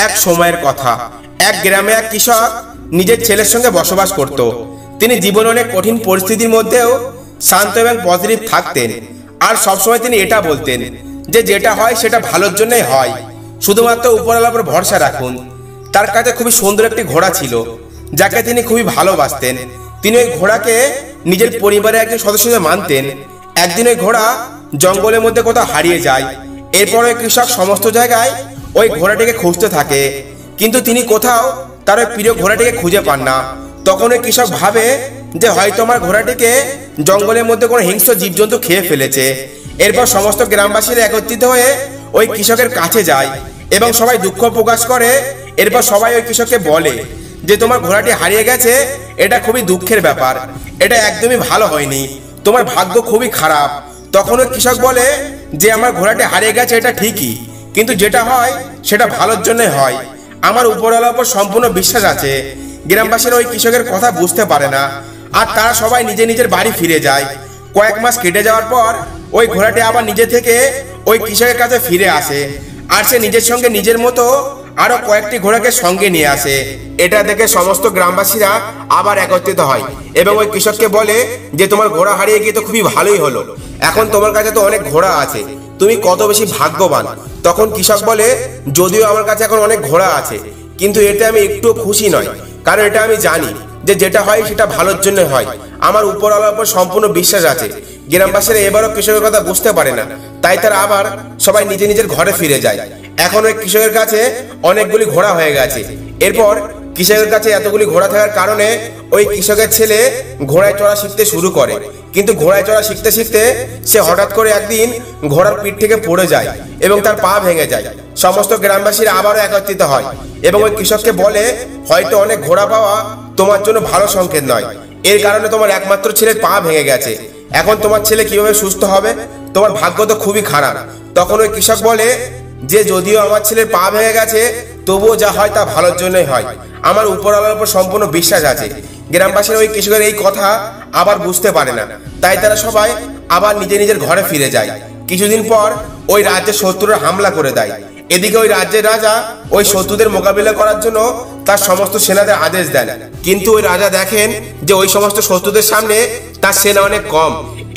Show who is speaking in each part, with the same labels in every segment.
Speaker 1: এক সময়ের কথা। এক গ্রামে এক কৃষক নিজের ছেলের সঙ্গে বসবাস করত। তিনি জীবনে অনেক কঠিন পরিস্থিতির মধ্যেও শান্ত এবং পজিটিভ থাকতেন। আর সবসময় তিনি এটা বলতেন যে যেটা হয় সেটা ভালোর জন্যই হয়, শুধুমাত্র উপরওয়ালার উপর ভরসা রাখুন। তার কাছে খুবই সুন্দর একটি ঘোড়া ছিল, যাকে তিনি খুবই ভালোবাসতেন। তিনি ওই ঘোড়াকে নিজের পরিবারের একজন সদস্য মানতেন। একদিন ওই ঘোড়া জঙ্গলের মধ্যে কোথাও হারিয়ে যায়। এরপর ওই কৃষক সমস্ত জায়গায় ওই ঘোড়াটিকে খুঁজতে থাকে, কিন্তু তিনি কোথাও তার ওই প্রিয় ঘোড়াটিকে খুঁজে পান না। তখন ওই কৃষক ভাবে যে হয়তো আমার ঘোড়াটিকে জঙ্গলের মধ্যে কোনো হিংস্র জীবজন্তু খেয়ে ফেলেছে। এরপর সমস্ত গ্রামবাসীরা একত্রিত হয়ে ওই কৃষকের কাছে যায় এবং সবাই দুঃখ প্রকাশ করে। এরপর সবাই ওই কৃষককে বলে যে তোমার ঘোড়াটি হারিয়ে গেছে, এটা খুবই দুঃখের ব্যাপার, এটা একদমই ভালো হয়নি, তোমার ভাগ্য খুবই খারাপ। তখন ওই কৃষক বলে যে আমার ঘোড়াটি হারিয়ে গেছে এটা ঠিকই, কিন্তু যেটা হয় সেটা ভালোর জন্যই হয়, আমার উপরওয়ালার উপর সম্পূর্ণ বিশ্বাস আছে। গ্রামবাসীরা ওই কৃষকের কথা বুঝতে পারে না, আর তারা সবাই নিজের বাড়ি ফিরে যায়। কয়েক মাস কেটে যাওয়ার পর ওই ঘোড়াটি আবার নিজে থেকে ওই কৃষকের কাছে ফিরে আসে, আর সে নিজের সঙ্গে নিজের মতো আরো কয়েকটি ঘোড়াকে সঙ্গে নিয়ে আসে। এটা দেখে সমস্ত গ্রামবাসীরা আবার একত্রিত হয় এবং ওই কৃষককে বলে যে তোমার ঘোড়া হারিয়ে গিয়ে তো খুবই ভালোই হলো, এখন তোমার কাছে তো অনেক ঘোড়া আছে, তুমি কত বেশি ভাগ্যবান। তখন কৃষক বলে যদিও আমার কাছে এখন অনেক ঘোড়া আছে, কিন্তু এতে আমি একটু খুশি নয়, কারণ এটা আমি জানি যে যেটা হয় সেটা ভালোর জন্য হয়, আমার উপরওয়ালার উপর সম্পূর্ণ বিশ্বাস আছে। গ্রামবাসীরা এবারও কৃষকের কথা বুঝতে পারে না, তাই তারা আবার সবাই নিজের ঘরে ফিরে যায়। এখন ওই কৃষকের কাছে অনেকগুলি ঘোড়া হয়ে গেছে। এরপর কৃষকের কাছে এতগুলি ঘোড়া থাকার কারণে ওই কৃষকের ছেলে ঘোড়ায় চড়া শিখতে শুরু করে। কিন্তু ঘোড়ায় চড়া শিখতে শিখতে সে হঠাৎ করে একদিন ঘোড়ার পিঠ থেকে পড়ে যায় এবং তার পা ভেঙে যায়। সমস্ত গ্রামবাসীরা আবারও একত্রিত হয় এবং ওই কৃষককে বলে হয়তো অনেক ঘোড়া পাওয়া তোমার জন্য ভালো সংকেত নয়, এর কারণে তোমার একমাত্র ছেলের পা ভেঙে গেছে, এখন তোমার ছেলে কিভাবে সুস্থ হবে, তোমার ভাগ্য তো খুবই খারাপ। তখন ওই কৃষক বলে যে যদিও আমার ছেলের পা ভেঙে গেছে, তবুও যা হয় তা ভালোর জন্যই হয়, আমার উপরওয়ালার উপর সম্পূর্ণ বিশ্বাস আছে। গ্রামবাসীরা ওই কৃষকের এই কথা আবার বুঝতে পারে না, তাই তারা সবাই আবার নিজের ঘরে ফিরে যায়। কিছুদিন পর ওই রাজ্যের শত্রুরা হামলা করে দেয়। এদিকে ওই রাজ্যের রাজা ওই শত্রুদের মোকাবিলা করার জন্য তার সমস্ত সেনাদের আদেশ দেন, কিন্তু ওই রাজা দেখেন যে ওই সমস্ত শত্রুদের সামনে তার সেনা অনেক কম।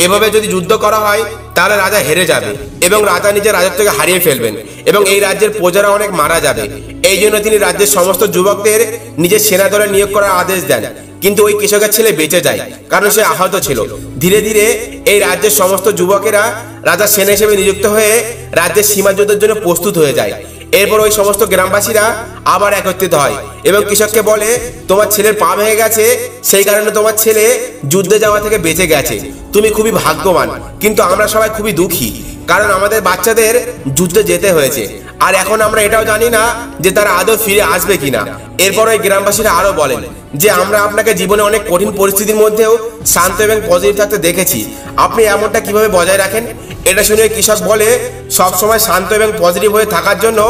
Speaker 1: এভাবে যদি যুদ্ধ করা হয় তাহলে রাজা হেরে যাবে এবং রাজা নিজের রাজত্বকে হারিয়ে ফেলবেন এবং এই রাজ্যের প্রজারা অনেক মারা যাবে। এই জন্য তিনি রাজ্যের সমস্ত যুবকদের নিজের সেনা দলে নিয়োগ করার আদেশ দেন, কিন্তু ওই কৃষকের ছেলে বেঁচে যায় কারণ সে আহত ছিল। ধীরে ধীরে এই রাজ্যের সমস্ত যুবকেরা রাজার সেনা হিসেবে নিযুক্ত হয়ে রাজ্যের সীমা যুদ্ধের জন্য প্রস্তুত হয়ে যায়। এরপর ওই সমস্ত গ্রামবাসীরা আবার একত্রিত হয় এবং কৃষককে বলে তোমার ছেলের পা ভেঙে গেছে, সেই কারণে তোমার ছেলে যুদ্ধে যাওয়া থেকে বেঁচে গেছে, তুমি খুবই ভাগ্যবান, কিন্তু আমরা সবাই খুবই দুঃখী কারণ আমাদের বাচ্চাদের যুদ্ধে যেতে হয়েছে, আর এখন আমরা এটাও জানি না যে তারা আদৌ ফিরে আসবে কিনা। এরপর ওই গ্রামবাসীরা আরো বলেন যে আমরা আপনাকে জীবনে অনেক কঠিন পরিস্থিতির মধ্যেও শান্ত এবং পজিটিভ থাকতে দেখেছি, আপনি এমনটা কিভাবে বজায় রাখেন। এটা শুনে কৃষক বলে সবসময় শান্ত এবং পজিটিভ হয়ে থাকার জন্য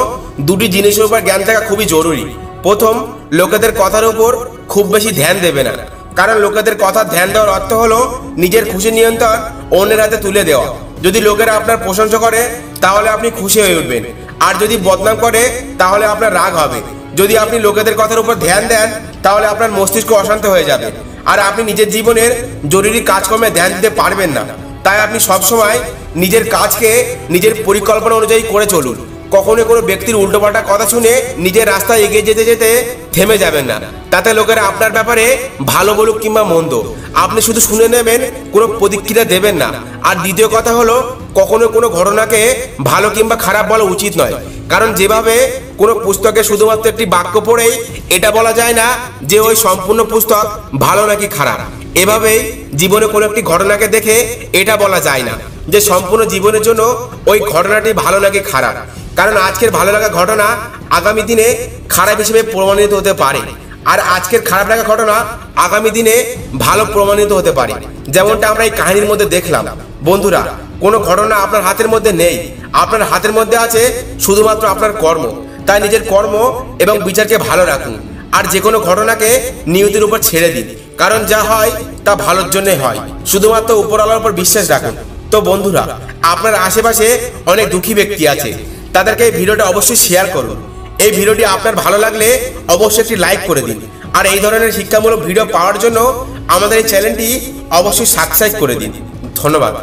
Speaker 1: দুটি জিনিসের উপর জ্ঞান থাকা খুবই জরুরি। প্রথম, লোকেদের কথার উপর খুব বেশি ধ্যান দেবে না, কারণ লোকেদের কথা ধ্যান দেওয়ার অর্থ হলো নিজের খুশি নিয়ন্ত্রণ অন্যের হাতে তুলে দেওয়া। যদি লোকেরা আপনার প্রশংসা করে তাহলে আপনি খুশি হয়ে উঠবেন, আর যদি বদনাম করে তাহলে আপনার রাগ হবে। যদি আপনি লোকেদের কথার উপর ধ্যান দেন তাহলে আপনার মস্তিষ্ক অশান্ত হয়ে যাবে, আর আপনি নিজের জীবনের জরুরি কাজকর্মে ধ্যান দিতে পারবেন না। তাই আপনি সবসময় নিজের কাজকে নিজের পরিকল্পনা অনুযায়ী করে চলুন। কখনো কোনো ব্যক্তির উল্টোপাল্টা কথা শুনে নিজের রাস্তায় এগিয়ে যেতে যেতে থেমে যাবেন না, তাতে লোকেরা আপনার ব্যাপারে ভালো বলুক কিংবা মন্দ, আপনি শুধু শুনে নেবেন, কোনো প্রতিক্রিয়া দেবেন না। আর দ্বিতীয় কথা হলো কখনো কোনো ঘটনাকে ভালো কিংবা খারাপ বলা উচিত নয়, কারণ যেভাবে কোনো পুস্তকে শুধুমাত্র একটি বাক্য পড়েই এটা বলা যায় না যে ওই সম্পূর্ণ পুস্তক ভালো নাকি খারাপ, এভাবেই জীবনে কোনো একটি ঘটনাকে দেখে এটা বলা যায় না যে সম্পূর্ণ জীবনের জন্য ওই ঘটনাটি ভালো নাকি খারাপ, কারণ আজকের ভালো লাগা ঘটনা আগামী দিনে খারাপ হিসেবে প্রমাণিত হতে পারে, আর আজকের খারাপ লাগা ঘটনা আগামী দিনে ভালো প্রমাণিত হতে পারে। যেমনটা আমরা এই কাহিনীর মধ্যে দেখলাম। বন্ধুরা, কোনো ঘটনা আপনার হাতের মধ্যে নেই, আপনার হাতের মধ্যে আছে শুধুমাত্র আপনার কর্ম। তাই নিজের কর্ম এবং বিচারকে ভালো রাখুন, আর যে কোনো ঘটনাকে নিয়তির উপর ছেড়ে দিন, কারণ যা হয় তা ভালোর জন্যই হয়, শুধুমাত্র উপরওয়ালার উপর বিশ্বাস রাখুন। তো বন্ধুরা, আপনার আশেপাশে অনেক দুঃখী ব্যক্তি আছে, তাদেরকে এই ভিডিওটা অবশ্যই শেয়ার করুন এই ভিডিওটি আপনার ভালো লাগলে অবশ্যই একটি লাইক করে দিন, আর এই ধরনের শিক্ষামূলক ভিডিও পাওয়ার জন্য আমাদের এই চ্যানেলটি অবশ্যই সাবস্ক্রাইব করে দিন। ধন্যবাদ।